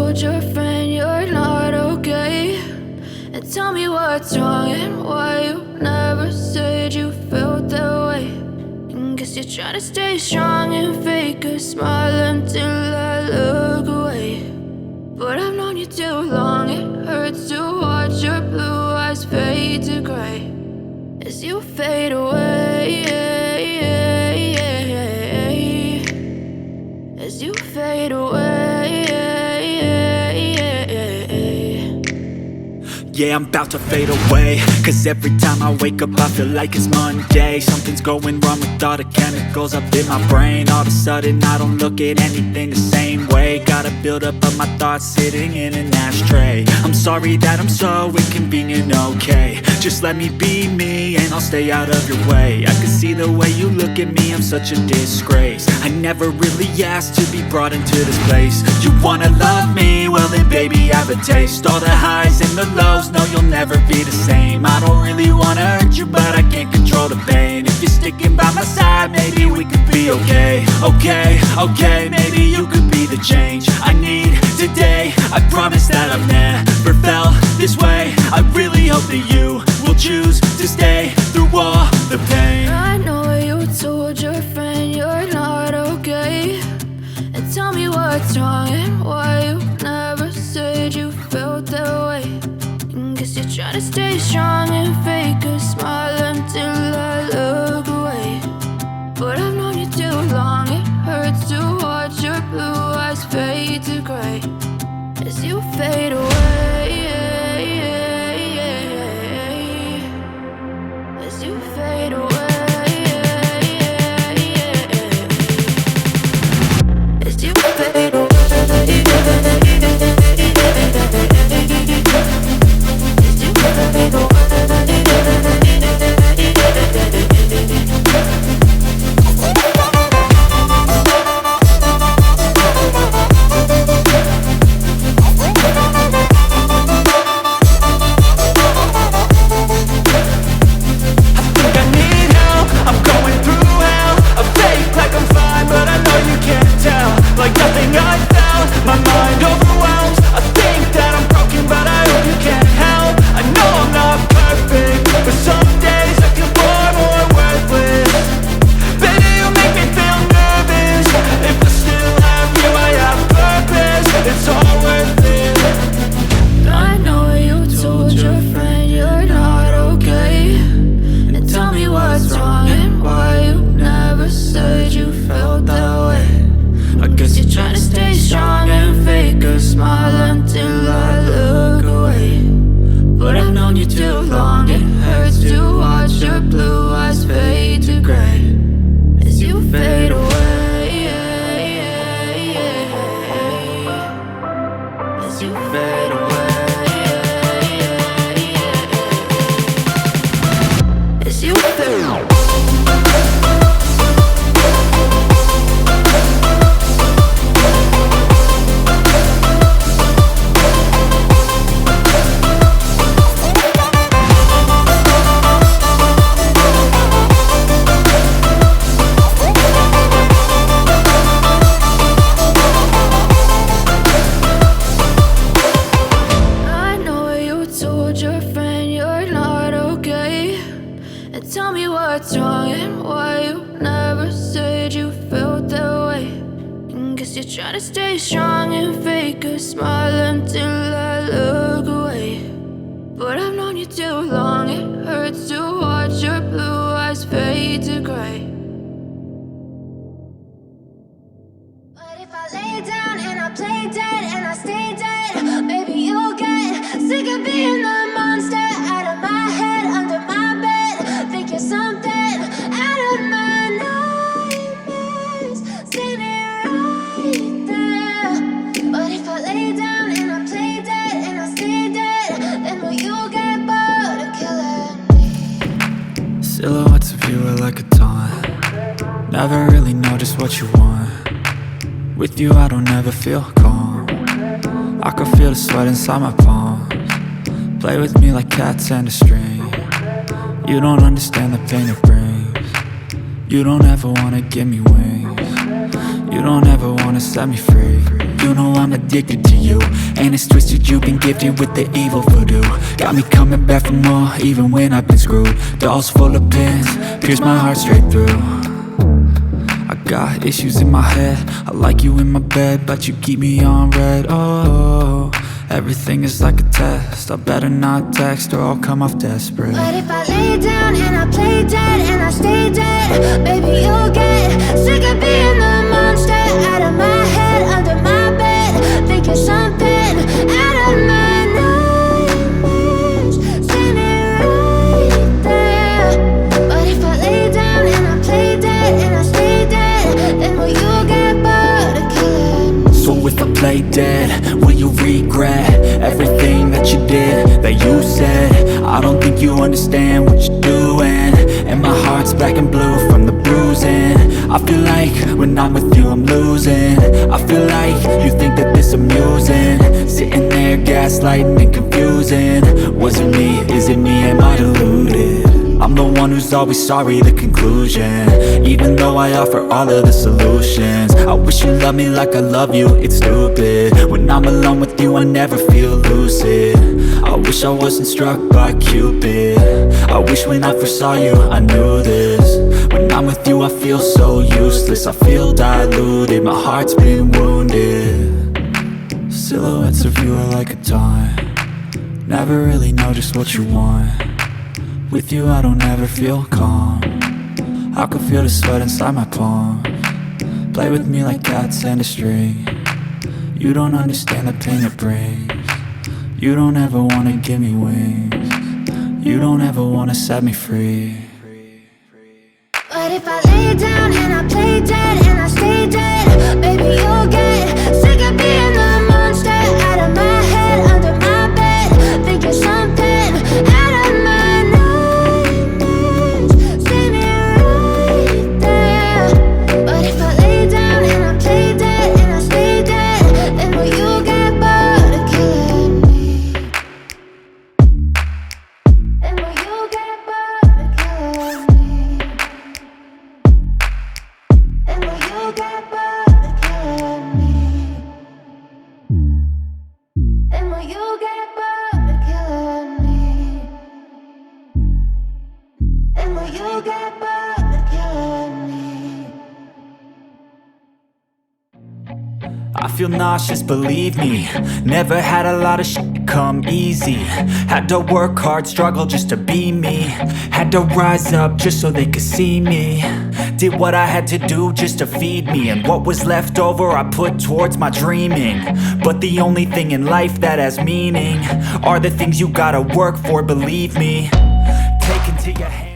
told your friend you're not okay? And tell me what's wrong and why you never said you felt that way. And guess you're trying to stay strong and fake a smile until I look away. But I've known you too long, it hurts to watch your blue eyes fade to gray as you fade away, as you fade away. Yeah, I'm about to fade away, cause every time I wake up I feel like it's Monday. Something's going wrong with all the chemicals up in my brain. All of a sudden I don't look at anything the same way. Got a build up of my thoughts sitting in an ashtray. I'm sorry that I'm so inconvenient, okay? Just let me be me and I'll stay out of your way. I can see the way you look at me, I'm such a disgrace. I never really asked to be brought into this place. You wanna love me? Well then baby have a taste. All the highs and the lows, no, you'll never be the same. I don't really wanna hurt you, but I can't control the pain. If you're sticking by my side, maybe we could be okay. Okay, maybe you could be the change I need today. I promise that I've never felt this way. I really hope that you will choose to stay through all the pain. I know you told your friend you're not okay. And tell me what's wrong and why you never said you felt that way. Guess you're trying to stay strong and fake a smile until I look away. But I've known you too long, it hurts to watch your blue eyes fade to gray as you fade away, as you fade away, as you fade away. Tell me what's wrong and why you never said you felt that way. And guess you're trying to stay strong and fake a smile until I look away. But I've known you too long, it hurts to watch your blue eyes fade to gray. But if I lay down and I play dead and I stay dead, maybe you'll get sick of being the monster out of my head, under my bed. Think you're something out of my nightmares, standing right there. But if I lay down and I play dead and I stay dead, then will you get bored of killing me? Silhouettes of you are like a taunt. Never really know just what you want. With you I don't ever feel calm. I can feel the sweat inside my palms. Play with me like cats and a string. You don't understand the pain it brings. You don't ever wanna give me wings. You don't ever wanna set me free. You you know I'm addicted to you. And it's twisted, you've been gifted with the evil voodoo. Got me coming back for more, even when I've been screwed. Dolls full of pins, pierce my heart straight through. I got issues in my head, I like you in my bed, but you keep me on red. Oh, everything is like a test, I better not text or I'll come off desperate. But if I lay down and I play dead and I stay dead, baby, you'll get sick of being the monster out of my head, under my bed, thinking something out of my nightmares, standing right there. But if I lay down and I play dead and I stay dead, then will you get bored of killing me? So if I play dead, will you regret everything that you did, that you said? I don't think you understand what you're doing, and my heart's black and blue from the bruising. I feel like when I'm with you I'm losing. I feel like you think that this amusing, sitting there gaslighting and confusing. Was it me? Is it me? Am I deluded? I'm the one who's always sorry, the conclusion, even though I offer all of the solutions. I wish you loved me like I love you, it's stupid. When I'm alone with you I never feel lucid. I wish I wasn't struck by Cupid. I wish when I first saw you I knew this. When I'm with you I feel so useless, I feel diluted, my heart's been wounded. Silhouettes of you are like a taunt, never really know just what you want. With you I don't ever feel calm, I can feel the sweat inside my palms. Play with me like cats and a string, you don't understand the pain it brings. You don't ever wanna give me wings, you don't ever wanna set me free. But if I lay down and I play dead and I stay dead, baby, you'll get sick of being the monster out of my head, under my bed, thinking something out of my nightmares, standing right there. But if I lay down and I play dead and I stay dead, then will you get bored of killing me? Then will you get bored of killing me? And will you get bored of killing me? And will you get bored of killing me? And will you get bored of killing me? I feel nauseous, believe me. Never had a lot of shit come easy. Had to work hard, struggle just to be me. Had to rise up just so they could see me. Did what I had to do just to feed me, and what was left over I put towards my dreaming. But the only thing in life that has meaning are the things you gotta work for, believe me. Take into your hands